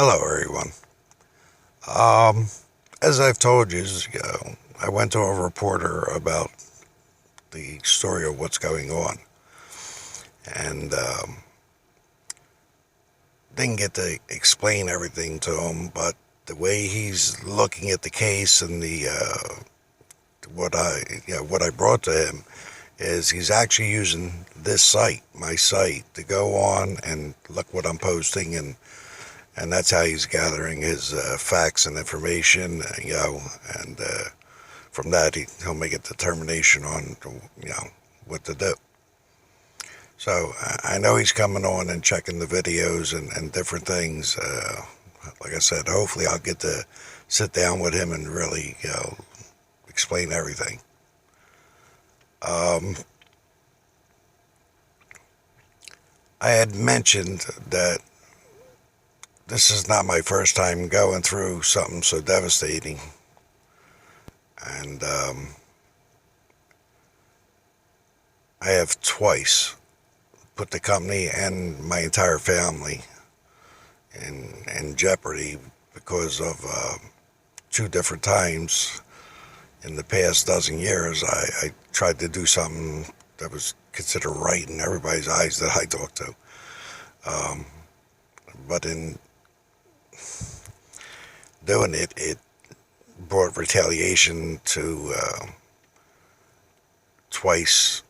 Hello, everyone. Um, as I've told you, I went to a reporter about the story of what's going on, and didn't get to explain everything to him. But the way he's looking at the case and the what I brought to him is he's actually using this site, my site, to go on and look what I'm posting and that's how he's gathering his facts and information, and from that he'll make a determination on, what to do. So I know he's coming on and checking the videos and different things. Like I said, hopefully I'll get to sit down with him and really, explain everything. Um, I had mentioned that this is not my first time going through something so devastating, and I have twice put the company and my entire family in jeopardy because of two different times in the past dozen years. I tried to do something that was considered right in everybody's eyes that I talked to. Um, but in doing it, it brought retaliation to twice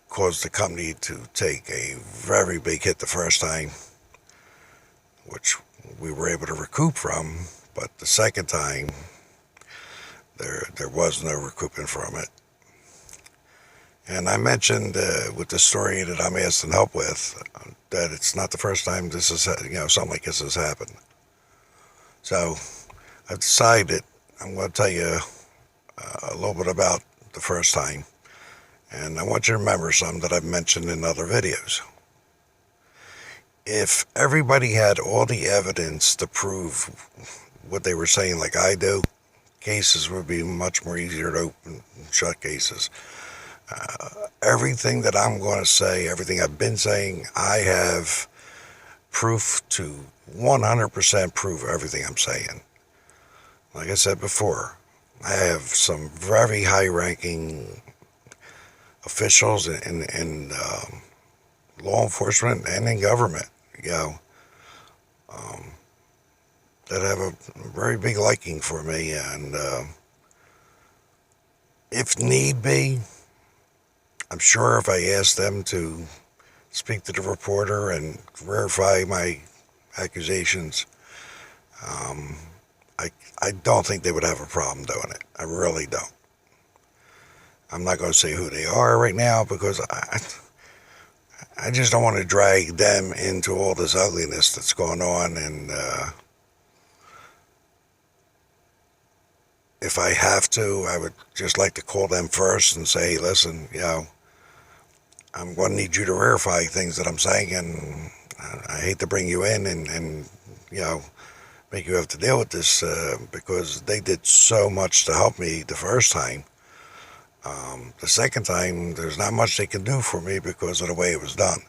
caused the company to take a very big hit the first time, which we were able to recoup from. But the second time, there was no recouping from it. And I mentioned with the story that I'm asking help with that it's not the first time this is something like this has happened. So I've decided I'm going to tell you a little bit about the first time, and I want you to remember something that I've mentioned in other videos. If everybody had all the evidence to prove what they were saying like I do, cases would be much more easier to open and shut cases. Everything that I'm going to say, everything I've been saying, I have proof to 100% prove everything I'm saying. Like I said before, I have some very high-ranking officials in law enforcement and in government, um, that have a very big liking for me, and if need be, I'm sure if I asked them to speak to the reporter and verify my accusations, um, I, I don't think they would have a problem doing it. I really don't. I'm not going to say who they are right now because I just don't want to drag them into all this ugliness that's going on. And if I have to, I would just like to call them first and say, listen, I'm going to need you to verify things that I'm saying, and I hate to bring you in and make you have to deal with this because they did so much to help me the first time. The second time, there's not much they can do for me because of the way it was done.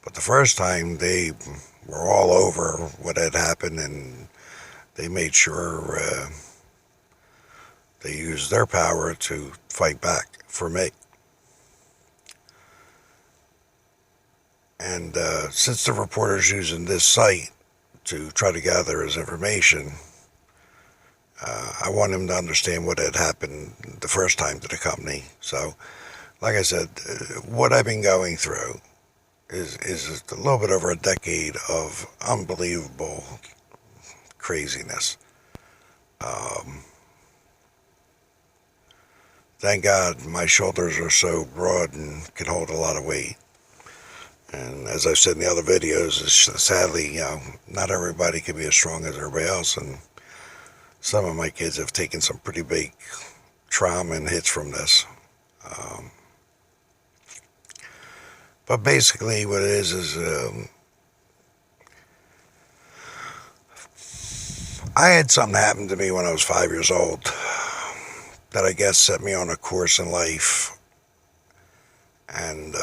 But the first time, they were all over what had happened, and they made sure they used their power to fight back for me. And since the reporter's using this site to try to gather his information, I want him to understand what had happened the first time to the company. So, like I said, what I've been going through is a little bit over a decade of unbelievable craziness. Um, thank God my shoulders are so broad and can hold a lot of weight. And as I've said in the other videos, sadly, not everybody can be as strong as everybody else. And some of my kids have taken some pretty big trauma and hits from this. Um, but basically, what it is I had something happen to me when I was 5 years old that I guess set me on a course in life. And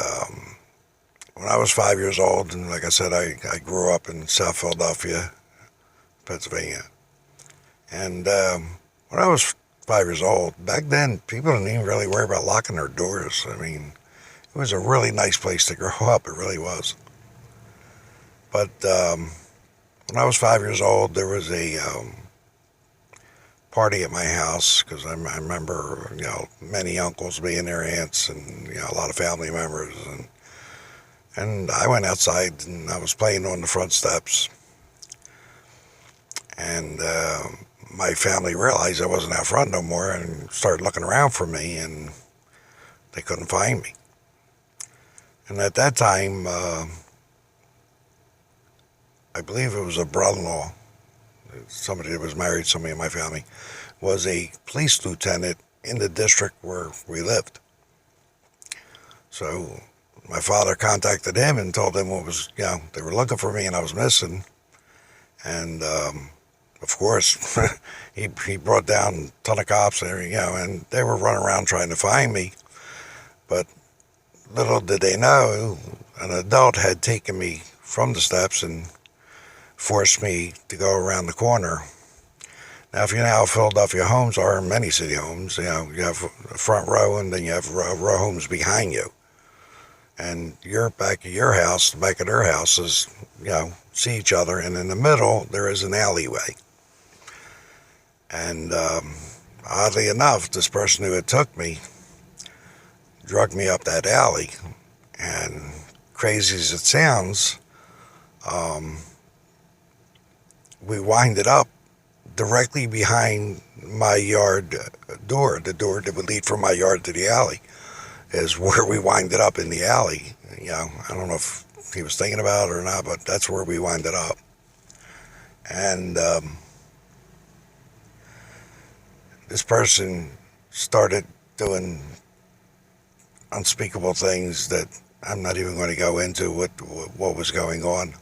when I was 5 years old, and like I said, I grew up in South Philadelphia, Pennsylvania. And when I was 5 years old, back then, people didn't even really worry about locking their doors. I mean, it was a really nice place to grow up. It really was. But when I was 5 years old, there was a party at my house because I remember, many uncles being there, aunts, and a lot of family members, and I went outside and I was playing on the front steps, and my family realized I wasn't out front no more and started looking around for me, and they couldn't find me. And at that time, I believe it was a brother-in-law, somebody that was married, somebody in my family, was a police lieutenant in the district where we lived. So my father contacted him and told him what was, they were looking for me and I was missing. And of course, he brought down a ton of cops and everything, and they were running around trying to find me. But little did they know, an adult had taken me from the steps and forced me to go around the corner. Now, if you know how Philadelphia homes are, many city homes, you have a front row and then you have row homes behind you. And your back of your house, the back of their houses, see each other. And in the middle, there is an alleyway. And oddly enough, this person who had took me drugged me up that alley. And crazy as it sounds, we winded up directly behind my yard door. The door that would lead from my yard to the alley is where we winded up, in the alley. I don't know if he was thinking about it or not, but that's where we winded up. And this person started doing unspeakable things that I'm not even going to go into what was going on.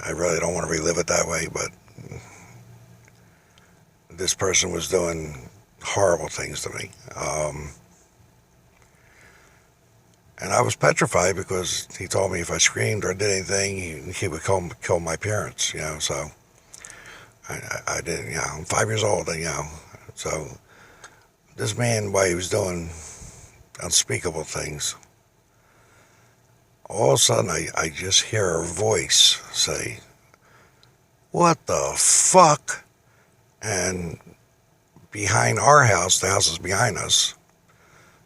I really don't want to relive it that way, but this person was doing horrible things to me. And I was petrified because he told me if I screamed or did anything, he would kill my parents, so I didn't, I'm 5 years old, so this man, while he was doing unspeakable things, all of a sudden I just hear a voice say, "What the fuck?" And behind our house, the house is behind us,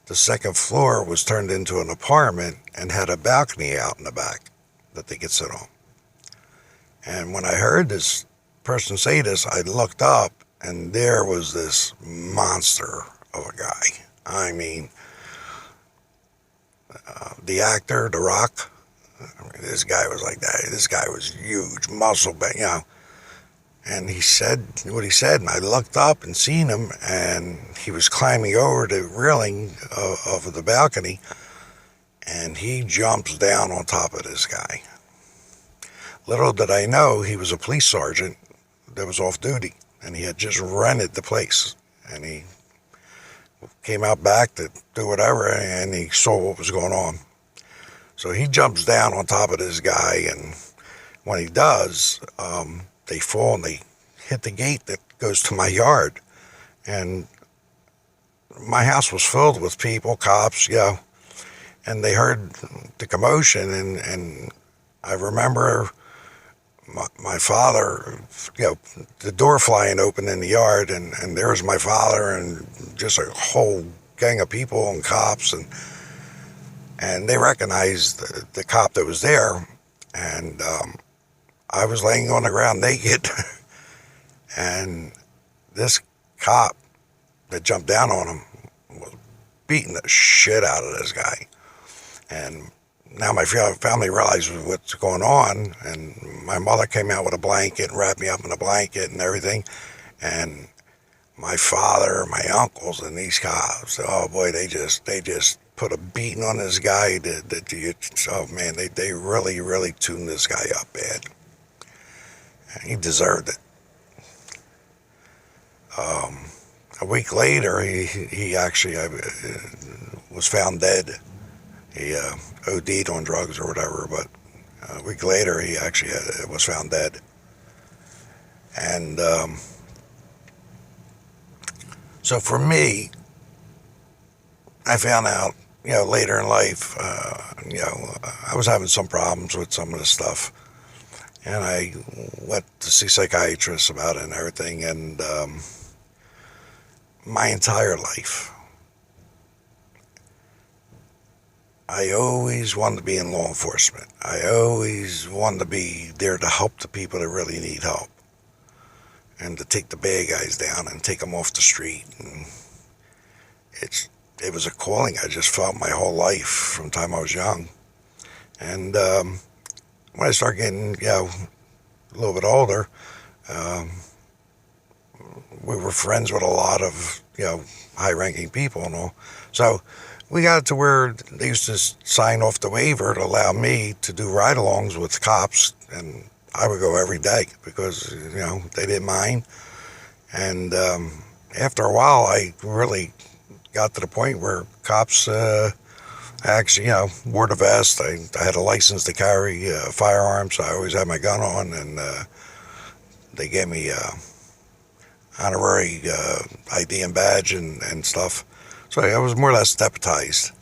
the second floor was turned into an apartment and had a balcony out in the back that they could sit on. And when I heard this person say this, I looked up and there was this monster of a guy. I mean, the actor, The Rock, this guy was like that. This guy was huge, muscle, and he said what he said, and I looked up and seen him, and he was climbing over the railing of the balcony, and he jumps down on top of this guy. Little did I know he was a police sergeant that was off duty, and he had just rented the place, and he came out back to do whatever, and he saw what was going on. So he jumps down on top of this guy, and when he does, they fall and they hit the gate that goes to my yard. And my house was filled with people, cops, and they heard the commotion, and I remember my father, the door flying open in the yard, and there was my father and just a whole gang of people and cops, and they recognized the cop that was there, and I was laying on the ground naked, and this cop that jumped down on him was beating the shit out of this guy. And now my family realizes what's going on, and my mother came out with a blanket and wrapped me up in a blanket and everything. And my father, my uncles, and these cops, oh boy, they just put a beating on this guy oh man, they really, really tuned this guy up bad. He deserved it. A week later, he actually was found dead. He OD'd on drugs or whatever, but a week later, he actually was found dead. And so for me, I found out, later in life, I was having some problems with some of the stuff. And I went to see psychiatrists about it and everything. And my entire life, I always wanted to be in law enforcement. I always wanted to be there to help the people that really need help and to take the bad guys down and take them off the street. And it was a calling I just felt my whole life from the time I was young. And when I started getting, a little bit older, um, we were friends with a lot of, high-ranking people and all. So we got to where they used to sign off the waiver to allow me to do ride-alongs with cops, and I would go every day because, they didn't mind. And after a while, I really got to the point where cops actually, wore the vest. I had a license to carry firearms, so I always had my gun on, and they gave me honorary ID and badge and stuff. So I was more or less deputized.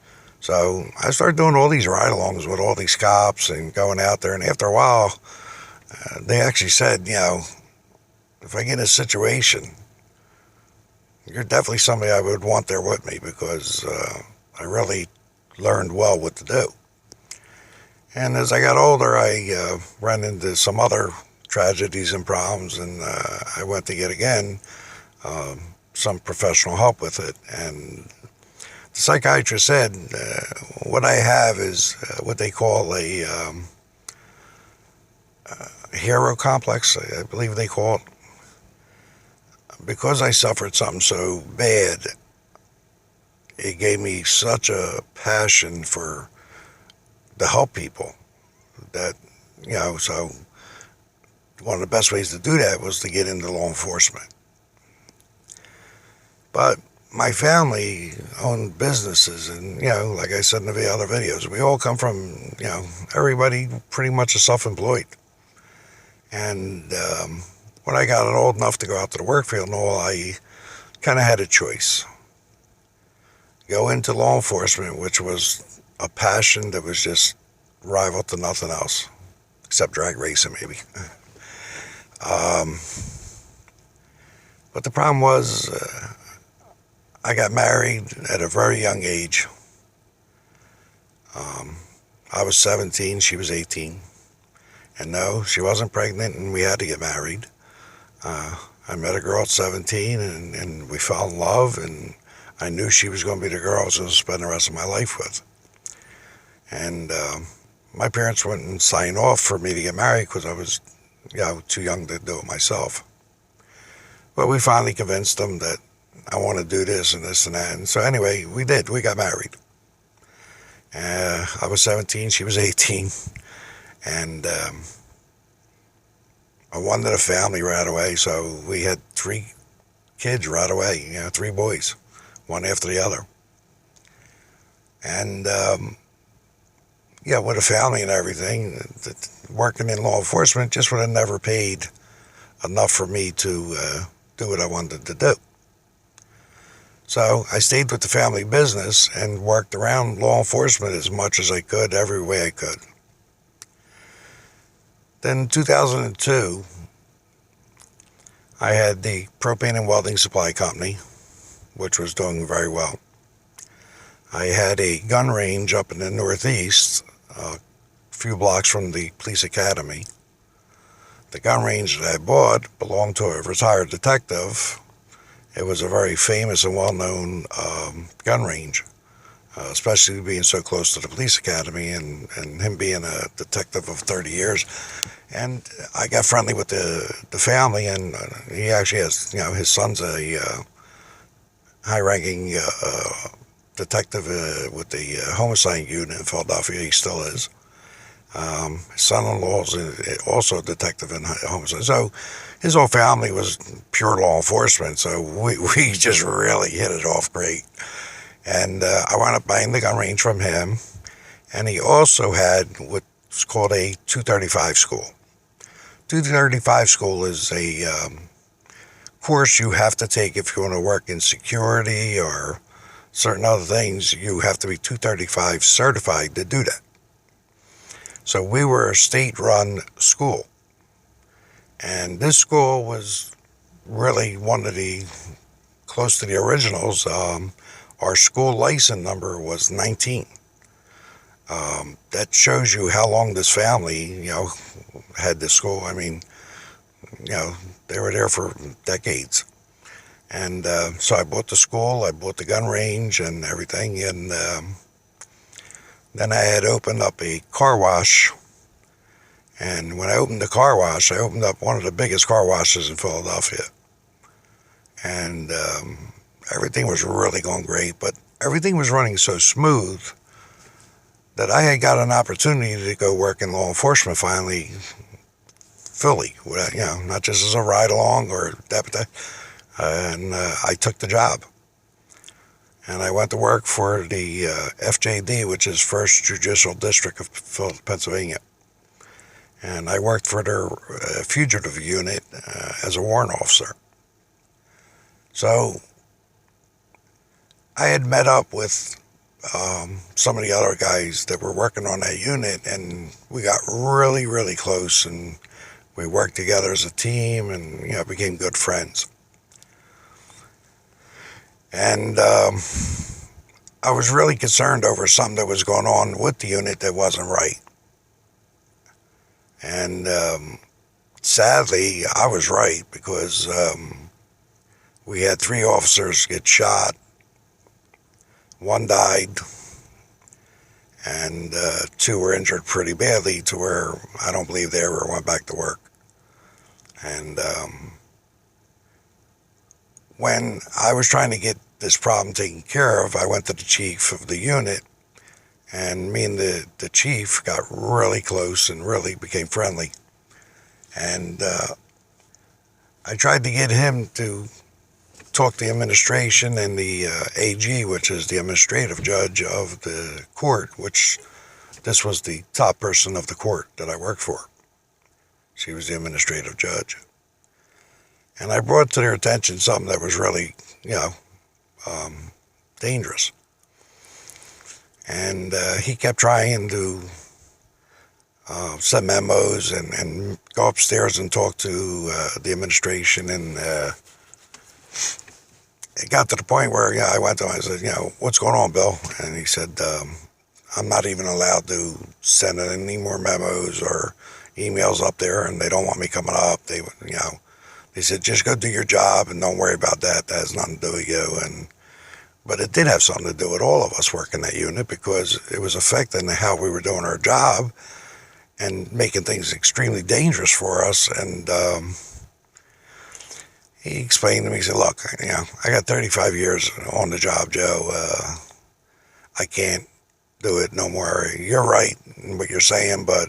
So I started doing all these ride-alongs with all these cops and going out there. And after a while, they actually said, if I get in a situation, you're definitely somebody I would want there with me because I really learned well what to do. And as I got older, I ran into some other tragedies and problems, and I went to get, again, some professional help with it. And the psychiatrist said, what I have is what they call a hero complex, I believe they call it. Because I suffered something so bad, it gave me such a passion to help people that, so one of the best ways to do that was to get into law enforcement. But my family owned businesses, and, like I said in the other videos, we all come from, everybody pretty much is self-employed. And when I got old enough to go out to the work field and all, I kind of had a choice. Go into law enforcement, which was a passion that was just rival to nothing else, except drag racing maybe. But the problem was, I got married at a very young age. I was 17, she was 18. And no, she wasn't pregnant, and we had to get married. I met a girl at 17, and we fell in love, and I knew she was going to be the girl I was going to spend the rest of my life with. And my parents wouldn't sign off for me to get married because I was too young to do it myself. But we finally convinced them that I want to do this and this and that. And so anyway, we did. We got married. I was 17, she was 18. And I wanted a family right away, so we had 3 kids right away, 3 boys, one after the other. And, with a family and everything, working in law enforcement just would have never paid enough for me to do what I wanted to do. So I stayed with the family business and worked around law enforcement as much as I could, every way I could. Then in 2002, I had the propane and welding supply company, which was doing very well. I had a gun range up in the Northeast, a few blocks from the police academy. The gun range that I bought belonged to a retired detective. It was a very famous and well-known gun range, especially being so close to the police academy and him being a detective of 30 years. And I got friendly with the family, and he actually has, his son's a high-ranking detective with the homicide unit in Philadelphia. He still is. His son-in-law is also a detective in homicide. So his whole family was pure law enforcement, so we just really hit it off great. And I wound up buying the gun range from him, and he also had what's called a 235 school. 235 school is a course you have to take if you want to work in security or certain other things. You have to be 235 certified to do that. So we were a state-run school, and this school was really one of the close to the originals. Our school license number was 19. That shows you how long this family, had this school. I mean, they were there for decades. And so I bought the school, I bought the gun range and everything. And then I had opened up a car wash. And when I opened the car wash, I opened up one of the biggest car washes in Philadelphia. And everything was really going great, but everything was running so smooth that I had got an opportunity to go work in law enforcement finally, Philly, not just as a ride along or deputy. And I took the job. And I went to work for the FJD, which is First Judicial District of Pennsylvania. And I worked for their fugitive unit as a warrant officer. So I had met up with some of the other guys that were working on that unit, and we got really, really close, and we worked together as a team and, became good friends. And I was really concerned over something that was going on with the unit that wasn't right. And sadly, I was right, because we had 3 officers get shot. 1 died, and 2 were injured pretty badly to where I don't believe they ever went back to work. And when I was trying to get this problem taken care of, I went to the chief of the unit, and me and the chief got really close and really became friendly. And I tried to get him to talk to the administration and the AG, which is the administrative judge of the court, which this was the top person of the court that I worked for. She was the administrative judge. And I brought to their attention something that was really, dangerous. And he kept trying to send memos and go upstairs and talk to the administration. And it got to the point where, I went to him, I said, what's going on, Bill? And he said, I'm not even allowed to send any more memos or emails up there, and they don't want me coming up. They said, just go do your job and don't worry about that. That has nothing to do with you. But it did have something to do with all of us working that unit, because it was affecting how we were doing our job and making things extremely dangerous for us. And he explained to me, he said, look, I got 35 years on the job, Joe. I can't do it no more. You're right in what you're saying, but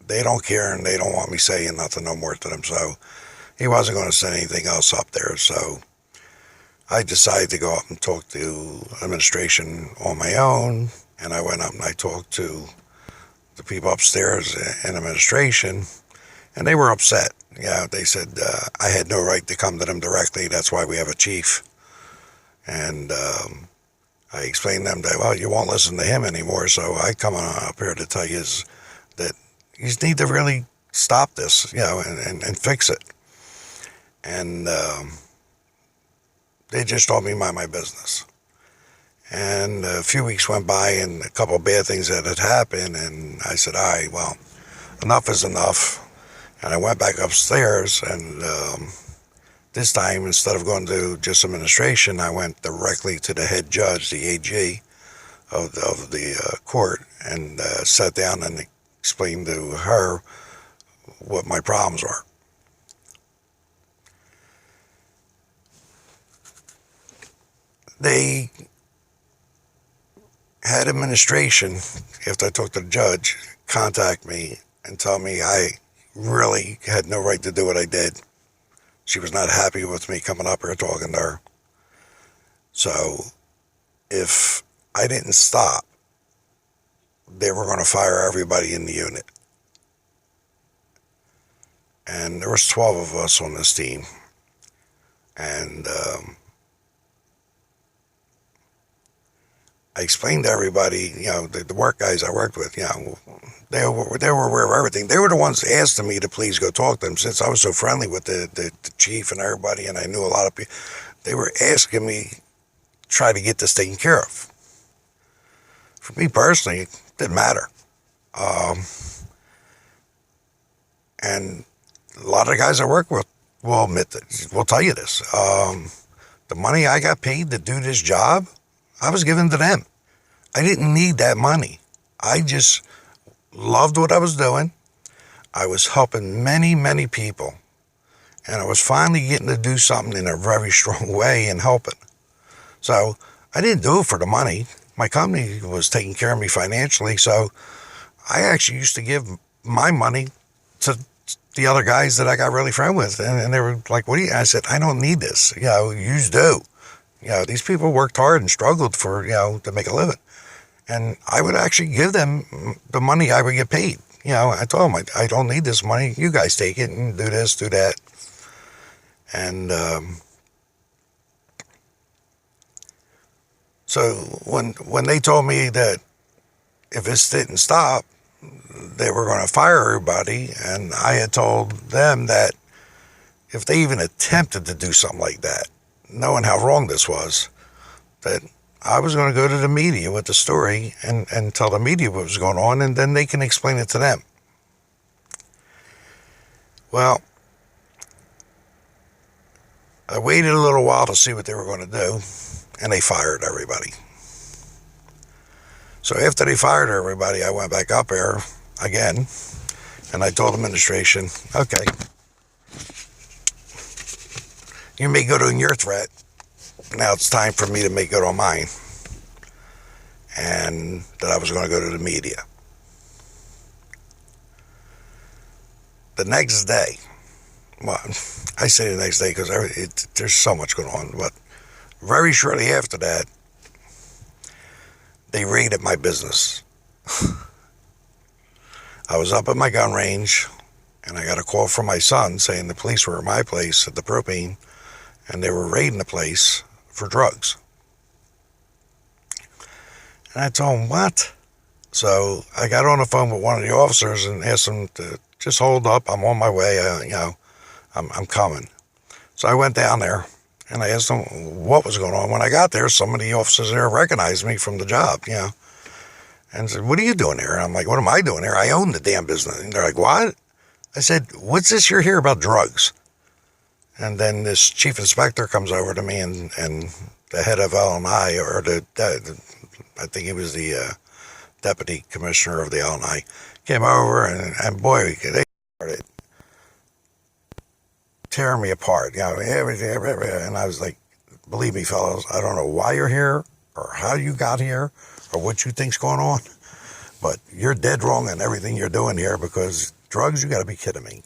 they don't care, and they don't want me saying nothing no more to them. So he wasn't going to send anything else up there. So I decided to go up and talk to administration on my own. And I went up and I talked to the people upstairs in administration, and they were upset. They said I had no right to come to them directly. That's why we have a chief. And I explained to them that, well, you won't listen to him anymore. So I come on up here to tell you that you need to really stop this, and fix it. And they just told me mind my business. And a few weeks went by, and a couple of bad things that had happened. And I said, all right, well, enough is enough. And I went back upstairs, and this time, instead of going to just administration, I went directly to the head judge, the AG of the court, and sat down and explained to her what my problems were. They had administration, after I talked to the judge, contact me and tell me I really had no right to do what I did. She was not happy with me coming up here talking to her. So if I didn't stop, they were going to fire everybody in the unit. and there was 12 of us on this team. And I explained to everybody, the work guys I worked with, they were aware of everything. They were the ones asking me to please go talk to them, since I was so friendly with the chief and everybody, and I knew a lot of people. They were asking me try to get this taken care of. For me personally, it didn't matter. And a lot of the guys I work with will admit that, will tell you this. The money I got paid to do this job, I was giving to them. I didn't need that money. I just loved what I was doing. I was helping many, many people. And I was finally getting to do something in a very strong way and helping. So I didn't do it for the money. My company was taking care of me financially. So I actually used to give my money to the other guys that I got really friendly with. And they were like, what do you? I said, I don't need this. You do. These people worked hard and struggled for, to make a living. And I would actually give them the money I would get paid. I told them, I don't need this money. You guys take it and do this, do that. And so when they told me that if this didn't stop, they were going to fire everybody, and I had told them that if they even attempted to do something like that, knowing how wrong this was, that I was going to go to the media with the story and tell the media what was going on, and then they can explain it to them. Well, I waited a little while to see what they were going to do, and they fired everybody. So after they fired everybody, I went back up there again, and I told the administration, okay, you made good on your threat. Now it's time for me to make good on mine. And that I was going to go to the media. The next day, well, I say the next day because there's so much going on, but very shortly after that, they raided my business. I was up at my gun range, and I got a call from my son saying the police were at my place at the propane, and they were raiding the place for drugs. And I told him, what? So I got on the phone with one of the officers and asked him to just hold up. I'm on my way. I'm coming. So I went down there and I asked him what was going on. When I got there, some of the officers there recognized me from the job, and said, what are you doing here? And I'm like, what am I doing here? I own the damn business. And they're like, what? I said, what's this you're here about drugs? And then this chief inspector comes over to me and the head of L&I, or I think he was the deputy commissioner of the L&I, came over and boy, they started tearing me apart, everything. And I was like, believe me, fellows, I don't know why you're here or how you got here or what you think's going on, but you're dead wrong in everything you're doing here, because drugs, you got to be kidding me.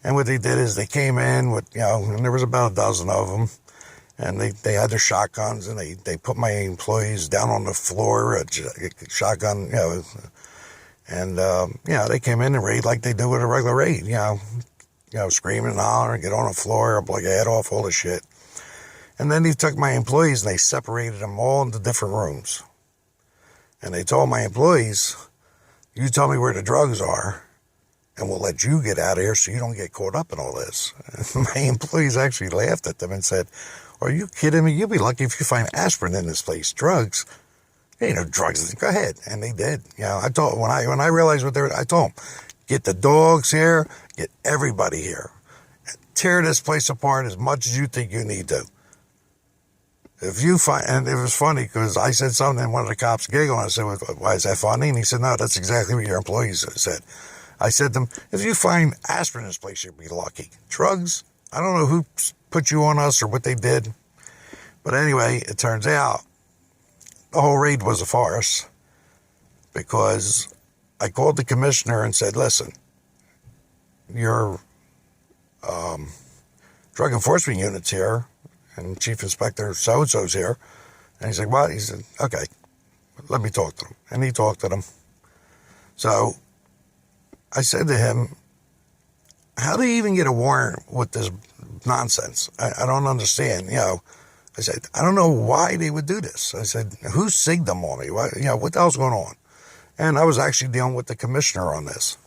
And what they did is they came in with, and there was about a dozen of them, and they had their shotguns, and they put my employees down on the floor, a shotgun, and, they came in and raid like they do with a regular raid, screaming and hollering, get on the floor, blow your head off, all this shit. And then they took my employees and they separated them all into different rooms. And they told my employees, you tell me where the drugs are, and we'll let you get out of here so you don't get caught up in all this. And my employees actually laughed at them and said, are you kidding me? You'll be lucky if you find aspirin in this place. Drugs? There ain't no drugs. Go ahead. And they did. I told, when I realized what they were, I told them, get the dogs here, get everybody here. Tear this place apart as much as you think you need to. If you find, and it was funny because I said something and one of the cops giggled, and I said, why is that funny? And he said, no, that's exactly what your employees said. I said to them, if you find aspirin in this place, you'll be lucky. Drugs, I don't know who put you on us or what they did. But anyway, it turns out the whole raid was a farce, because I called the commissioner and said, listen, your drug enforcement unit's here, and Chief Inspector so-and-so's here. And he's like, what? He said, okay, let me talk to them. And he talked to them. So I said to him, how do you even get a warrant with this nonsense? I don't understand. I said, I don't know why they would do this. I said, who sigged them on me? What the hell's going on? And I was actually dealing with the commissioner on this.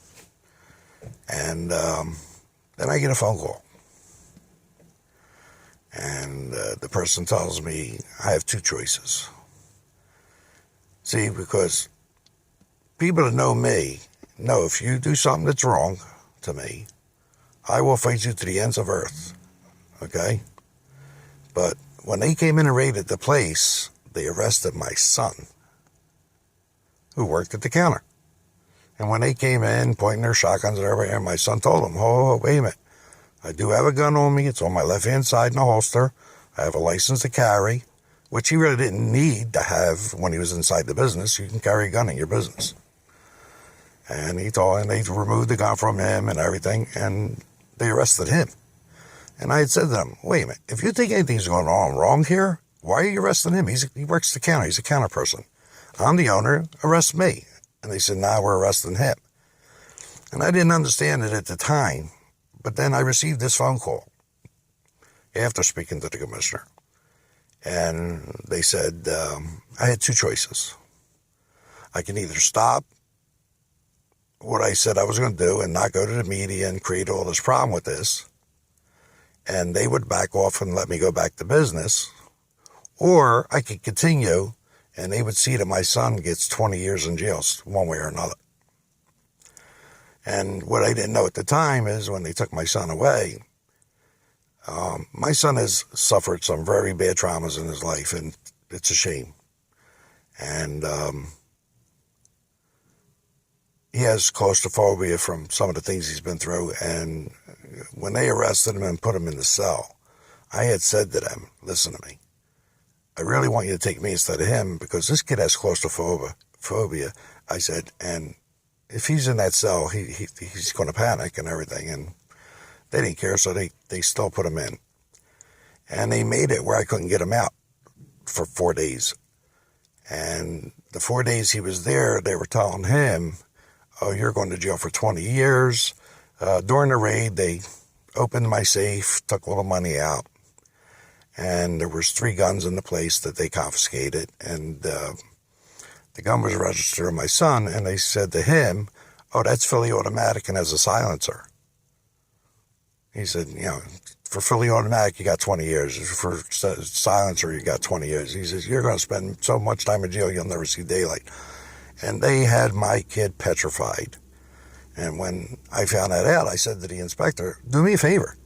And then I get a phone call. And the person tells me I have two choices. See, because people that know me know if you do something that's wrong to me, I will fight you to the ends of earth. Okay? But when they came in and raided the place, they arrested my son, who worked at the counter. And when they came in, pointing their shotguns at everybody, and my son told them, oh, wait a minute. I do have a gun on me. It's on my left-hand side in a holster. I have a license to carry, which he really didn't need to have when he was inside the business. You can carry a gun in your business. And they removed the gun from him and everything, and they arrested him. And I had said to them, wait a minute, if you think anything's going on wrong here, why are you arresting him? He works the counter. He's a counter person. I'm the owner. Arrest me. And they said, nah, we're arresting him. And I didn't understand it at the time. But then I received this phone call after speaking to the commissioner. And they said, I had two choices. I can either stop what I said I was going to do and not go to the media and create all this problem with this, and they would back off and let me go back to business, or I could continue and they would see that my son gets 20 years in jail one way or another. And what I didn't know at the time is when they took my son away, my son has suffered some very bad traumas in his life, and it's a shame. And he has claustrophobia from some of the things he's been through. And when they arrested him and put him in the cell, I had said to them, listen to me. I really want you to take me instead of him because this kid has claustrophobia. I said, and if he's in that cell, he's going to panic and everything. And they didn't care, so they still put him in. And they made it where I couldn't get him out for 4 days. And the 4 days he was there, they were telling him, oh, you're going to jail for 20 years. During the raid, they opened my safe, took all the money out. And there was 3 guns in the place that they confiscated. And the gun was registered to my son, and they said to him, oh, that's fully automatic and has a silencer. He said, for fully automatic, you got 20 years. For silencer, you got 20 years. He says, you're going to spend so much time in jail, you'll never see daylight. And they had my kid petrified. And when I found that out, I said to the inspector, do me a favor.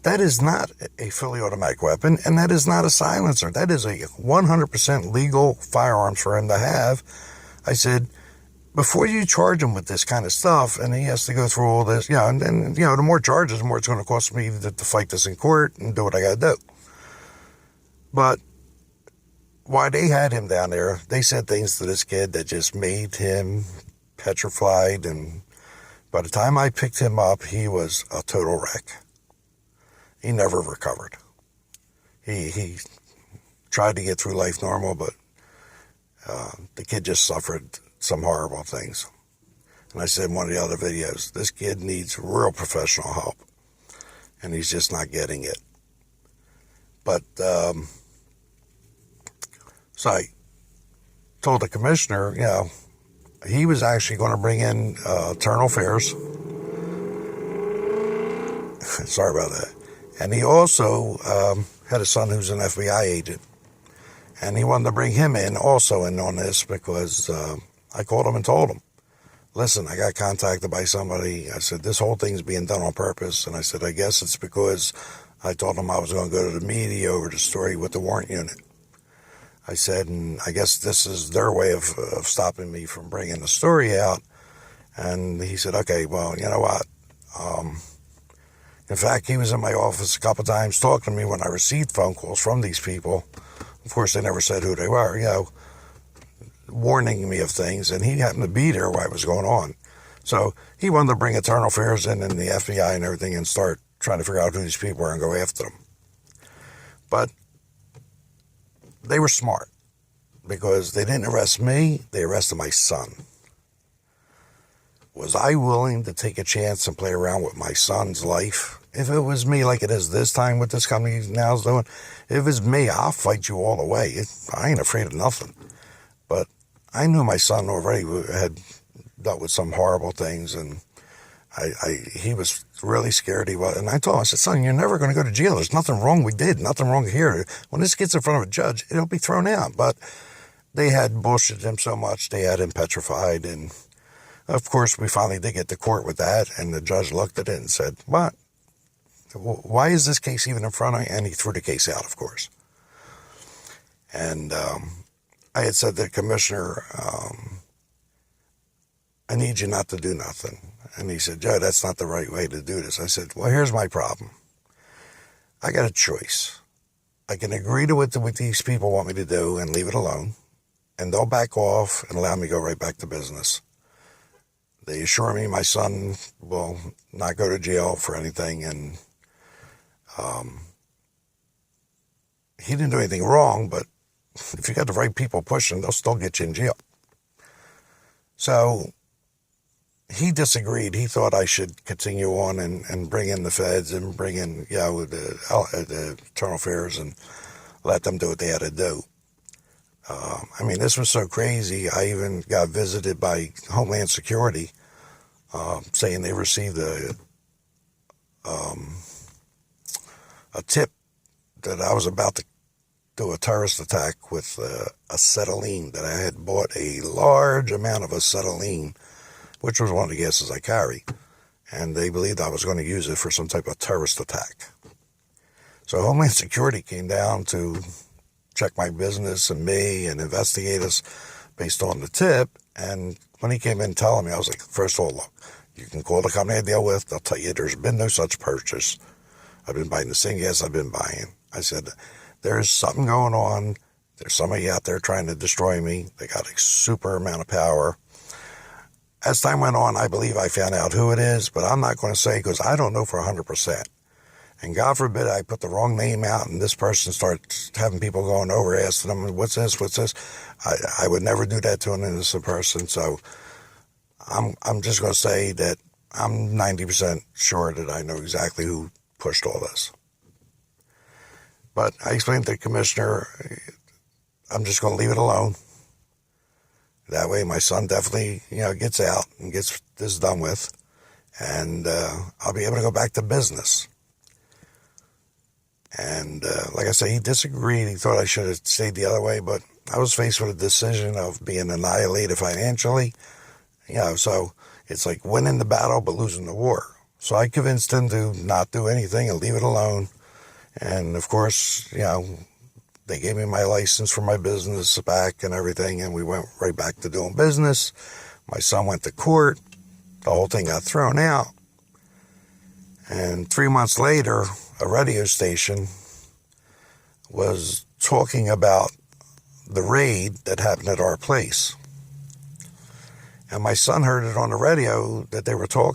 That is not a fully automatic weapon, and that is not a silencer. That is a 100% legal firearms for him to have. I said, before you charge him with this kind of stuff, and he has to go through all this, and then, the more charges, the more it's going to cost me to fight this in court and do what I got to do. But while they had him down there, they said things to this kid that just made him petrified, and by the time I picked him up, he was a total wreck. He never recovered. He tried to get through life normal, but the kid just suffered some horrible things. And I said in one of the other videos, this kid needs real professional help, and he's just not getting it. But so I told the commissioner, he was actually going to bring in internal affairs. Sorry about that. And he also had a son who's an FBI agent. And he wanted to bring him in also in on this because I called him and told him, listen, I got contacted by somebody. I said, this whole thing's being done on purpose. And I said, I guess it's because I told them I was going to go to the media over the story with the warrant unit. I said, and I guess this is their way of stopping me from bringing the story out. And he said, okay, well, you know what? In fact, he was in my office a couple of times talking to me when I received phone calls from these people. Of course, they never said who they were, warning me of things. And he happened to be there while it was going on. So he wanted to bring internal affairs in and the FBI and everything and start trying to figure out who these people were and go after them. But they were smart because they didn't arrest me. They arrested my son. was I willing to take a chance and play around with my son's life? If it was me, like it is this time with this company he's now doing, if it's me, I'll fight you all the way. I ain't afraid of nothing. But I knew my son already had dealt with some horrible things, and he was really scared. He was, and I told him, I said, son, you're never going to go to jail. There's nothing wrong. We did nothing wrong here. When this gets in front of a judge, it'll be thrown out. But they had bullshitted him so much, they had him petrified. And of course, we finally did get to court with that, and the judge looked at it and said, what? Why is this case even in front of you? And he threw the case out, of course. And I had said to the commissioner, I need you not to do nothing. And he said, Joe, that's not the right way to do this. I said, well, here's my problem. I got a choice. I can agree to what these people want me to do and leave it alone, and they'll back off and allow me to go right back to business. They assure me my son will not go to jail for anything, and he didn't do anything wrong, but if you got the right people pushing, they'll still get you in jail. So he disagreed. He thought I should continue on and bring in the feds and bring in, the internal affairs and let them do what they had to do. I mean, this was so crazy. I even got visited by Homeland Security saying they received a tip that I was about to do a terrorist attack with acetylene, that I had bought a large amount of acetylene, which was one of the gases I carry, and they believed I was going to use it for some type of terrorist attack. So Homeland Security came down to check my business and me and investigate us based on the tip, and when he came in telling me, I was like, first of all, look, you can call the company I deal with, they'll tell you there's been no such purchase. I've been buying the same gas I've been buying. I said, there's something going on. There's somebody out there trying to destroy me. They got a super amount of power. As time went on, I believe I found out who it is, but I'm not going to say because I don't know for 100%. And God forbid I put the wrong name out and this person starts having people going over asking them, what's this? I would never do that to an innocent person. So I'm just going to say that I'm 90% sure that I know exactly who pushed all this. But I explained to the commissioner, I'm just going to leave it alone. That way my son definitely, gets out and gets this done with, and I'll be able to go back to business. And like I say, he disagreed. He thought I should have stayed the other way, but I was faced with a decision of being annihilated financially. So it's like winning the battle but losing the war. So I convinced him to not do anything and leave it alone. And of course, they gave me my license for my business back and everything, and we went right back to doing business. My son went to court. The whole thing got thrown out. And 3 months later, a radio station was talking about the raid that happened at our place. And my son heard it on the radio that they were talking